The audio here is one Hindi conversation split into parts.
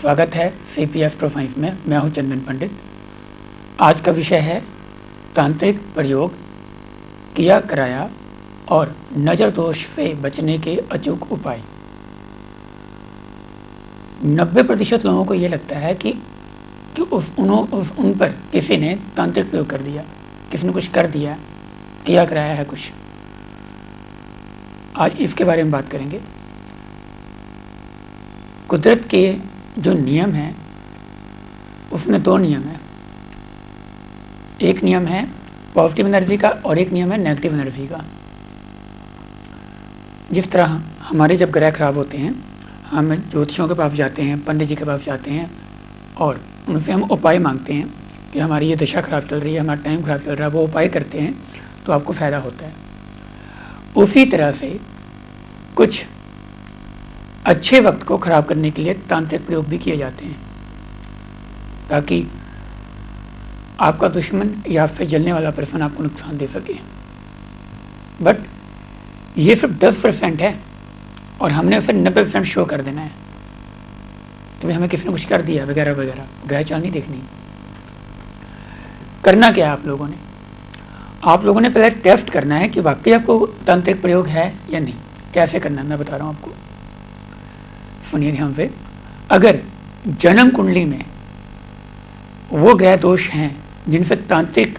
स्वागत है सीपी एस्ट्रो साइंस में। मैं हूं चंदन पंडित। आज का विषय है तांत्रिक प्रयोग किया कराया और नज़र दोष से बचने के अचूक उपाय। 90% लोगों को ये लगता है कि उन पर किसी ने तांत्रिक प्रयोग कर दिया, किसी ने कुछ कर दिया, किया कराया है कुछ। आज इसके बारे में बात करेंगे। कुदरत के जो नियम हैं उसमें दो नियम हैं। एक नियम है पॉजिटिव एनर्जी का और एक नियम है नेगेटिव एनर्जी का। जिस तरह हमारे जब ग्रह खराब होते हैं, हम ज्योतिषियों के पास जाते हैं, पंडित जी के पास जाते हैं और उनसे हम उपाय मांगते हैं कि हमारी ये दशा खराब चल रही है, हमारा टाइम खराब चल रहा है, वो उपाय करते हैं तो आपको फ़ायदा होता है। उसी तरह से कुछ अच्छे वक्त को ख़राब करने के लिए तांत्रिक प्रयोग भी किए जाते हैं ताकि आपका दुश्मन या आपसे जलने वाला पर्सन आपको नुकसान दे सके। बट ये सिर्फ 10% है और हमने उसे 90% शो कर देना है। तो हमें किसी ने कुछ कर दिया वगैरह वगैरह, ग्रह चाल नहीं देखनी। करना क्या है आप लोगों ने पहले टेस्ट करना है कि वाकई आपको तांत्रिक प्रयोग है या नहीं। कैसे करना है मैं बता रहा हूँ आपको, सुनिए ध्यान से। अगर जन्म कुंडली में वो ग्रह दोष हैं जिनसे तांत्रिक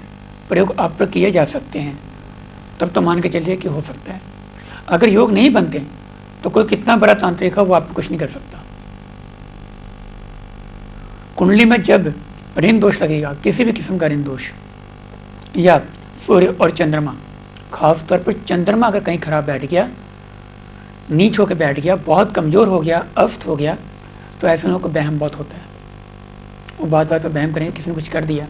प्रयोग आप पर किए जा सकते हैं तब तो मान के चलिए कि हो सकता है। अगर योग नहीं बनते तो कोई कितना बड़ा तांत्रिक हो वो आपको कुछ नहीं कर सकता। कुंडली में जब ऋण दोष लगेगा, किसी भी किस्म का ऋण दोष, या सूर्य और चंद्रमा, खास तौर पर चंद्रमा अगर कहीं खराब बैठ गया, नीच होकर बैठ गया, बहुत कमज़ोर हो गया, अस्त हो गया, तो ऐसे लोगों को वहम बहुत होता है। वो बात बात पर वहम करेंगे किसी ने कुछ कर दिया।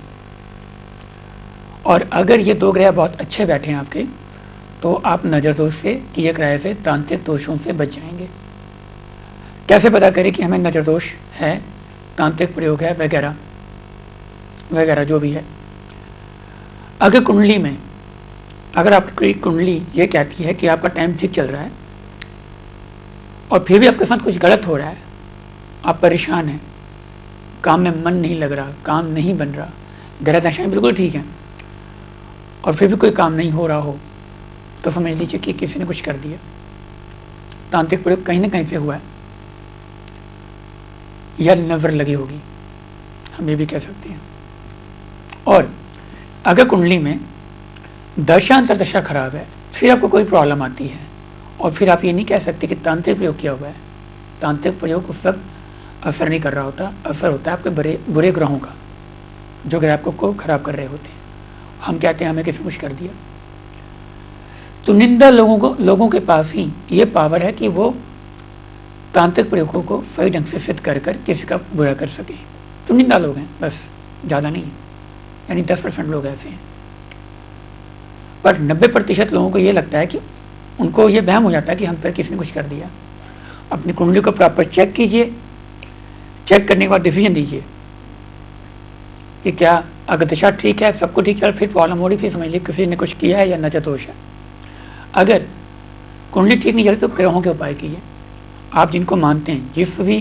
और अगर ये दो ग्रह बहुत अच्छे बैठे हैं आपके, तो आप नज़र दोष से, किए कराए से, तांत्रिक दोषों से बच जाएंगे। कैसे पता करें कि हमें नज़र दोष है, तांत्रिक प्रयोग है वगैरह वगैरह जो भी है। अगर कुंडली में, अगर आपकी कुंडली ये कहती है कि आपका टाइम ठीक चल रहा है और फिर भी आपके साथ कुछ गलत हो रहा है, आप परेशान हैं, काम में मन नहीं लग रहा, काम नहीं बन रहा, ग्रह दशाएं बिल्कुल ठीक हैं और फिर भी कोई काम नहीं हो रहा हो, तो समझ लीजिए कि किसी ने कुछ कर दिया। तांत्रिक प्रयोग कहीं ना कहीं से हुआ है या नज़र लगी होगी, हम ये भी कह सकते हैं। और अगर कुंडली में दशा अंतरदशा खराब है, फिर आपको कोई प्रॉब्लम आती है और फिर आप ये नहीं कह सकते कि तांत्रिक प्रयोग किया हुआ है। तांत्रिक प्रयोग उस वक्त असर नहीं कर रहा होता, असर होता है आपके बुरे ग्रहों का, जो ग्रह आपको खराब कर रहे होते हैं। हम कहते हैं हमें किसी कुछ कर दिया। चुनिंदा लोगों के पास ही ये पावर है कि वो तांत्रिक प्रयोगों को सही ढंग से सिद्ध कर किसी का बुरा कर सके। चुनिंदा लोग हैं, बस, ज़्यादा नहीं, यानी 10% लोग ऐसे हैं। पर 90% लोगों को ये लगता है कि उनको ये वहम हो जाता है कि हम पर किसी ने कुछ कर दिया। अपनी कुंडली को प्रॉपर चेक कीजिए, चेक करने के बाद डिसीजन दीजिए कि क्या अगर दशा ठीक है, सब कुछ ठीक चल, फिर प्रॉब्लम हो रही, फिर समझ लीजिए किसी ने कुछ किया है या नज़र दोष है। अगर कुंडली ठीक नहीं चल तो ग्रहों के उपाय कीजिए। आप जिनको मानते हैं, जिस भी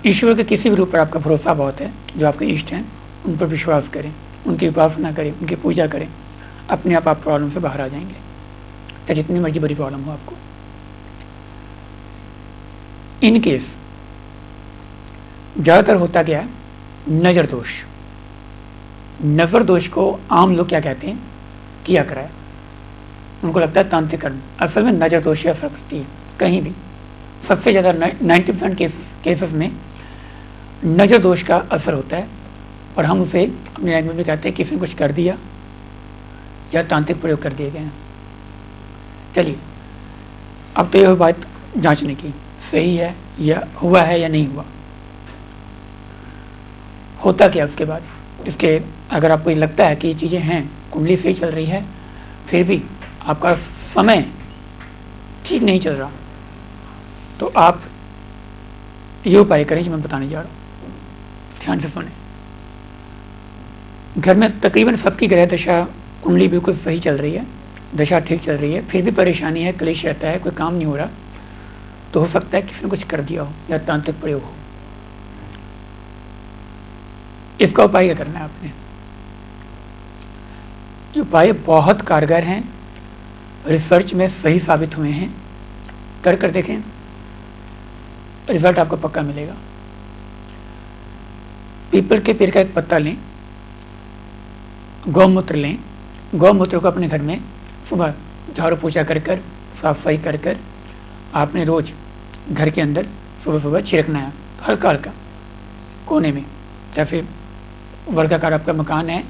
ईश्वर के किसी भी रूप पर आपका भरोसा बहुत है, जो आपके इष्ट हैं, उन पर विश्वास करें, उनकी उपासना करें, उनकी पूजा करें, अपने आप प्रॉब्लम से बाहर आ जाएंगे, चाहे जितनी मर्जी बड़ी प्रॉब्लम हो आपको। इन केस ज़्यादातर होता क्या है, नज़र दोष। नज़र दोष को आम लोग क्या कहते हैं, किया कराया। उनको लगता है तांत्रिक कर्म, असल में नज़र दोष ही असर करती है कहीं भी। सबसे ज़्यादा 90% केसेस में नज़र दोष का असर होता है और हम उसे अपनी लैंग्वेज में कहते हैं किसी ने कुछ कर दिया या तांत्रिक प्रयोग कर दिए गए हैं। चलिए, अब तो यह बात जांचने की, सही है या हुआ है या नहीं हुआ। होता क्या उसके बाद, इसके अगर आपको ये लगता है कि ये चीज़ें हैं, कुंडली सही चल रही है, फिर भी आपका समय ठीक नहीं चल रहा, तो आप ये उपाय करें जो मैं बताने जा रहा हूँ। ध्यान से सुने। घर में तकरीबन सबकी ग्रह दशा कुंडली बिल्कुल सही चल रही है, दशा ठीक चल रही है, फिर भी परेशानी है, क्लेश रहता है, कोई काम नहीं हो रहा, तो हो सकता है किसी ने कुछ कर दिया हो या तांत्रिक प्रयोग हो। इसका उपाय क्या करना है आपने? ये उपाय बहुत कारगर हैं, रिसर्च में सही साबित हुए हैं, कर देखें, रिजल्ट आपको पक्का मिलेगा। पीपल के पेड़ का एक पत्ता लें, गौमूत्र लें, गौमूत्र को अपने घर में सुबह झाड़ू पोछा कर साफ सफाई कर आपने रोज घर के अंदर सुबह सुबह छिड़कना है, हल्का हल्का कोने में। जैसे वर्गाकार आपका मकान है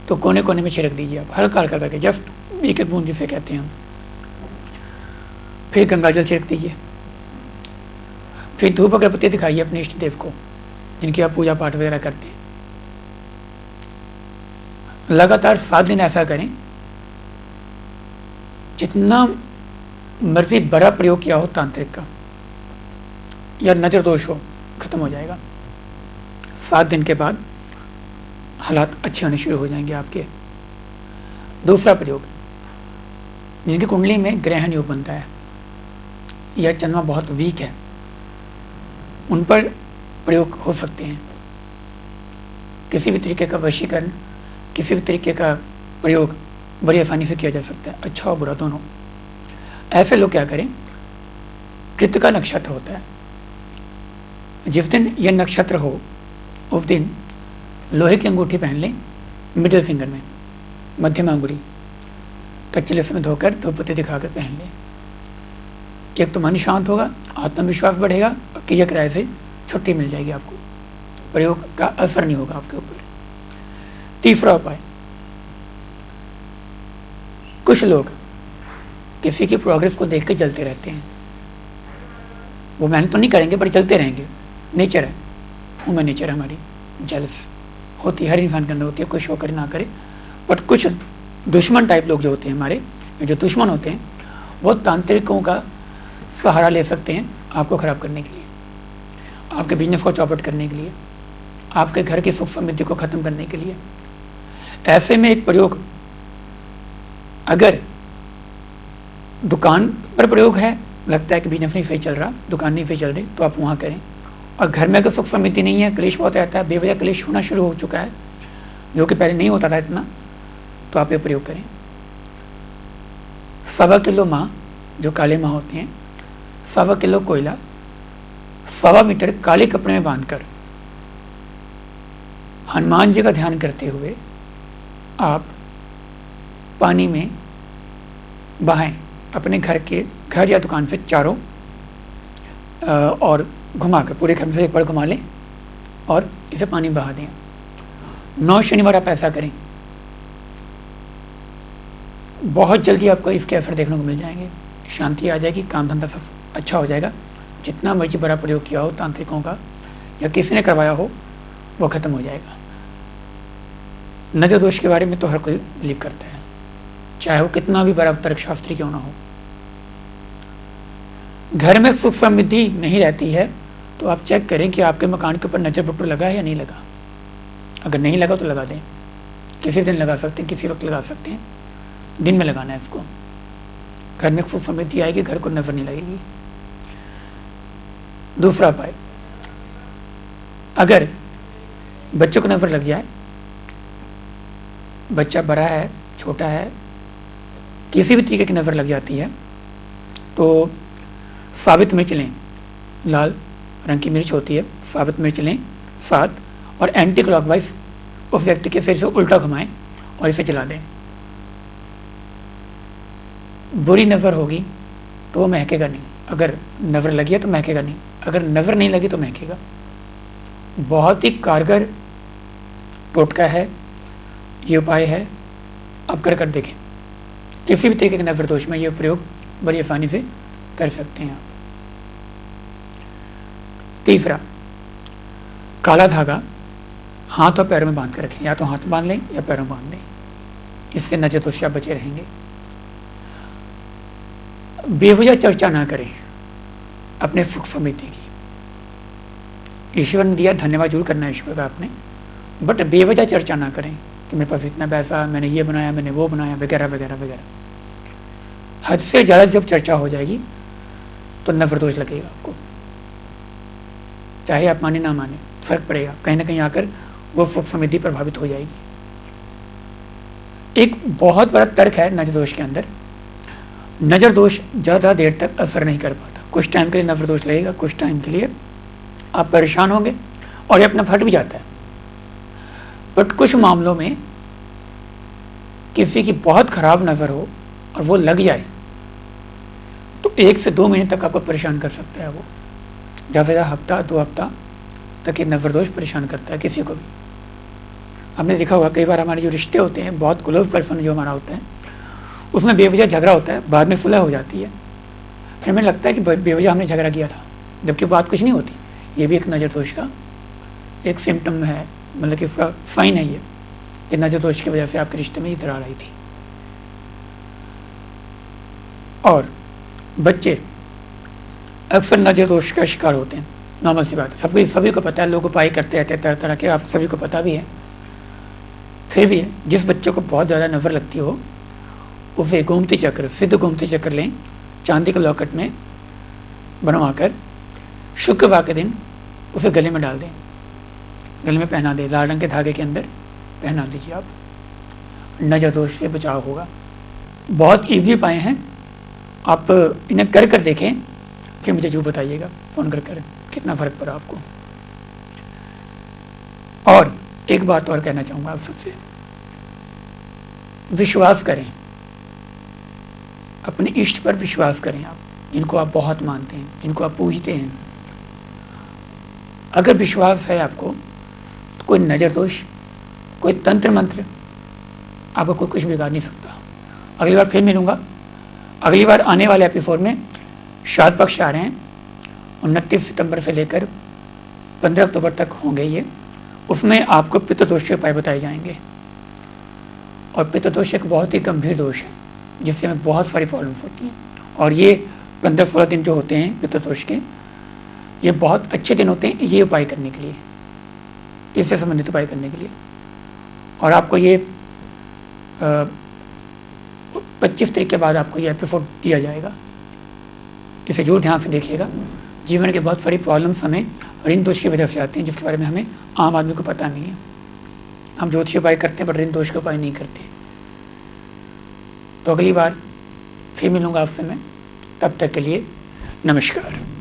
तो कोने कोने में छिड़क दीजिए आप, हल्का हल्का करके, जस्ट एक एक बूंद जिसे कहते हैं हम। फिर गंगा जल छिड़क दीजिए। फिर धूप अगरबत्ती दिखाइए अपने इष्ट देव को जिनकी आप पूजा पाठ वगैरह करते हैं। लगातार 7 दिन ऐसा करें, जितना मर्जी बड़ा प्रयोग किया हो तांत्रिक का या नजर दोष हो, खत्म हो जाएगा। 7 दिन के बाद हालात अच्छे होने शुरू हो जाएंगे आपके। दूसरा प्रयोग, जिनकी कुंडली में ग्रहण योग बनता है या चंद्रमा बहुत वीक है, उन पर प्रयोग हो सकते हैं। किसी भी तरीके का वशीकरण, किसी भी तरीके का प्रयोग बड़ी आसानी से किया जा सकता है, अच्छा और बुरा दोनों। ऐसे लोग क्या करें, कृतिका नक्षत्र होता है, जिस दिन यह नक्षत्र हो उस दिन लोहे की अंगूठी पहन लें, मिडिल फिंगर में, मध्यम अंगुली कच्चे लहसुन में धोकर धूपबत्ती दिखाकर पहन लें। एक तो मन शांत होगा, आत्मविश्वास बढ़ेगा और क्रिया किराए से छुट्टी मिल जाएगी आपको, प्रयोग का असर नहीं होगा आपके ऊपर। तीसरा उपाय, कुछ लोग किसी की प्रोग्रेस को देख के जलते रहते हैं। वो मेहनत तो नहीं करेंगे पर जलते रहेंगे, नेचर है, ह्यूमन नेचर हमारी, जेलस होती है, हर इंसान के अंदर होती है, कोई शो करे ना करे। बट कुछ दुश्मन टाइप लोग जो होते हैं हमारे, जो दुश्मन होते हैं, वो तांत्रिकों का सहारा ले सकते हैं आपको खराब करने के लिए, आपके बिजनेस को चौपट करने के लिए, आपके घर की सुख समृद्धि को खत्म करने के लिए। ऐसे में एक प्रयोग, अगर दुकान पर प्रयोग है, लगता है कि बिजनेस नहीं सही चल रहा, दुकान नहीं सही चल रही, तो आप वहाँ करें। और घर में अगर सुख समृद्धि नहीं है, क्लेश बहुत रहता है, बेवजह क्लेश होना शुरू हो चुका है, जो कि पहले नहीं होता था इतना, तो आप ये प्रयोग करें। 1.25 किलो माँ, जो काले माँ होते हैं, 1.25 किलो कोयला 1.25 मीटर काले कपड़े में बांधकर हनुमान जी का ध्यान करते हुए आप पानी में बहाएं, अपने घर या दुकान से चारों और घुमा कर, पूरे घर से एक बार घुमा लें और इसे पानी बहा दें। 9 शनिवार आप ऐसा करें, बहुत जल्दी आपको इसके असर देखने को मिल जाएंगे, शांति आ जाएगी, काम धंधा सब अच्छा हो जाएगा। जितना मर्जी बड़ा प्रयोग किया हो तांत्रिकों का या किसी ने करवाया हो, वो खत्म हो जाएगा। नजर दोष के बारे में तो हर कोई बिलीव करता है, चाहे वो कितना भी बड़ा तर्कशास्त्री क्यों ना हो। घर में सुख समृद्धि नहीं रहती है तो आप चेक करें कि आपके मकान के ऊपर नजर बट्टू लगा है या नहीं लगा। अगर नहीं लगा तो लगा दें, किसी दिन लगा सकते हैं, किसी वक्त लगा सकते हैं, दिन में लगाना है इसको। घर में सुख समृद्धि आएगी, घर को नजर नहीं लगेगी। दूसरा उपाय, अगर बच्चों को नजर लग जाए, बच्चा बड़ा है, छोटा है, किसी भी तरीके की नजर लग जाती है, तो साबित मिर्च लें, लाल रंग की मिर्च होती है, साबित मिर्च लें 7 और एंटी क्लॉकवाइज उस व्यक्ति के सिर से उल्टा घुमाएं और इसे जला दें। बुरी नज़र होगी तो वो महकेगा नहीं, अगर नज़र लगी है तो महकेगा नहीं, अगर नज़र नहीं लगी तो महकेगा। बहुत ही कारगर टोटका है, ये उपाय है, आप कर देखें। किसी भी तरीके के नज़र दोष में ये प्रयोग बड़ी आसानी से कर सकते हैं आप। तीसरा, काला धागा हाथ और पैरों में बांध कर रखें, या तो हाथ में बांध लें या पैरों में बांध लें, इससे नजर दोष से आप बचे रहेंगे। बेवजह चर्चा ना करें अपने सुख समृद्धि की। ईश्वर ने दिया, धन्यवाद जरूर करना है ईश्वर का आपने, बट बेवजह चर्चा ना करें कि मेरे पास इतना पैसा, मैंने ये बनाया, मैंने वो बनाया, वगैरह वगैरह वगैरह। हद से ज़्यादा जब चर्चा हो जाएगी तो नजर दोष लगेगा आपको, चाहे आप माने ना माने, फर्क पड़ेगा, कहीं ना कहीं आकर वो सुख समृद्धि प्रभावित हो जाएगी। एक बहुत बड़ा तर्क है नजर दोष के अंदर, नजर दोष ज़्यादा देर तक असर नहीं कर पाता। कुछ टाइम के लिए नजर दोष लगेगा, कुछ टाइम के लिए आप परेशान होंगे और ये अपना फट भी जाता है। बट कुछ मामलों में किसी की बहुत खराब नज़र हो और वो लग जाए तो 1 से 2 महीने तक आपको परेशान कर सकता है। वो ज़्यादा से ज़्यादा हफ्ता 2 हफ्ता तक ये नज़र दोष परेशान करता है किसी को भी। हमने देखा होगा कई बार हमारे जो रिश्ते होते हैं, बहुत क्लोज पर्सन जो हमारा होता है, उसमें बेवजह झगड़ा होता है, बाद में सुलह हो जाती है। फिर हमें लगता है कि बेवजह हमने झगड़ा किया था, जबकि बात कुछ नहीं होती। ये भी एक नज़र दोष का एक सिम्टम है, मतलब कि इसका साइन है ये कि नज़र दोष की वजह से आपके रिश्ते में ये दरार आई थी। और बच्चे अक्सर नज़र दोष का शिकार होते हैं, नॉर्मल सी बात है, सभी को पता है, लोग उपाय करते रहते हैं तरह तरह के, आप सभी को पता भी है। फिर भी जिस बच्चे को बहुत ज़्यादा नज़र लगती हो उसे गोमती चक्र, सिद्ध गोमती चक्र लें, चांदी के लॉकेट में बनवाकर शुक्रवार के दिन उसे गले में डाल दें, गले में पहना दें, लाल रंग के धागे के अंदर पहना दीजिए। आप नज़र दोष से बचाव होगा। बहुत इजी उपाय हैं, आप इन्हें कर कर देखें, फिर मुझे जो बताइएगा फ़ोन कर कर कितना फ़र्क पड़ा आपको। और एक बात और कहना चाहूँगा आप सबसे, विश्वास करें, अपने इष्ट पर विश्वास करें। आप जिनको आप बहुत मानते हैं, जिनको आप पूजते हैं, अगर विश्वास है आपको तो कोई नज़र दोष, कोई तंत्र मंत्र आपको कोई कुछ बिगाड़ नहीं सकता। अगली बार फिर मिलूँगा। अगली बार आने वाले एपिसोड में श्राद्ध पक्ष आ रहे हैं, 29 सितंबर से लेकर 15 अक्टूबर तक होंगे ये। उसमें आपको पित्त दोष के उपाय बताए जाएंगे। और पित्त दोष एक बहुत ही गंभीर दोष है जिससे हमें बहुत सारी प्रॉब्लम्स होती हैं। और ये 15-16 दिन जो होते हैं पित्त दोष के, ये बहुत अच्छे दिन होते हैं ये उपाय करने के लिए, इससे संबंधित उपाय करने के लिए। और आपको ये 25 तारीख के बाद आपको ये एपिसोड दिया जाएगा, इसे जरूर ध्यान से देखिएगा। जीवन की बहुत सारी प्रॉब्लम्स हमें ऋण दोष की वजह से आती हैं, जिसके बारे में हमें आम आदमी को पता नहीं है। हम ज्योतिष उपाय करते हैं पर ऋण दोष के उपाय नहीं करते। तो अगली बार फिर मिलूँगा आपसे मैं, तब तक के लिए नमस्कार।